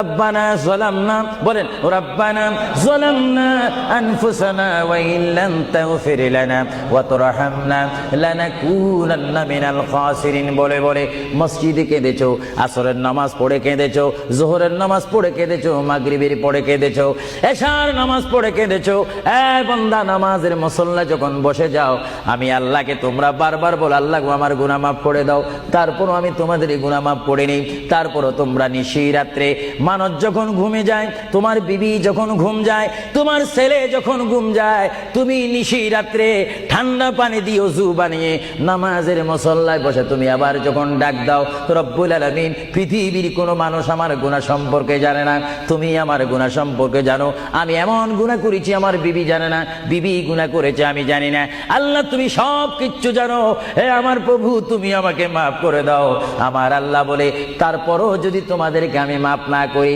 ربنا ظلمنا বলেন ربنا ظلمنا أنفسنا وإن لم تغفر لنا وترحمنا لنكونن من الخاسرين বলে বলে মসজিদে কেঁদেছো, আসরের নামাজ পড়ে কেঁদেছো, যোহরের নামাজ পড়ে কেঁদেছো, মাগরিবের পড়ে কেঁদেছো, এশার নামাজ পড়ে কেঁদেছো। এ বান্দা, নামাজের মুসল্লা যখন বসে যাও, আমি আল্লাহকে তোমরা বারবার বল, আল্লাহ আমার গুনাহ মাফ করে দাও। তারপরও আমি তোমাদের গুনাহ মাফ করে নেই। তারপরও তোমরা নিশি রাত্রে, মানুষ যখন ঘুমে যায়, তোমার বিবি যখন ঘুম যায়, তোমার ছেলে যখন ঘুম যায়, তুমি নিশি রাত্রে ঠান্ডা পানি দিয়ে ওযু বানিয়ে নামাজের মুসল্লায় বসে তুমি আবার যখন ডাক দাও, রব্বুল আলামিন, পৃথিবীর কোনো মানুষ আমার গুনাহ সম্পর্কে জানে না, তুমি আমার গুনাহ সম্পর্কে জানো। আমি এমন গুনাহ করেছি আমার বিবি জানে না, বিবি গুনাহ করেছে আমি জানি না। আল্লাহ তুমি সব কিচ্ছু জানো। হে আমার প্রভু, তুমি আমাকে মাফ করে দাও। আমার আল্লাহ বলে, তারপরও যদি তোমাদেরকে আমি মাফ না করি,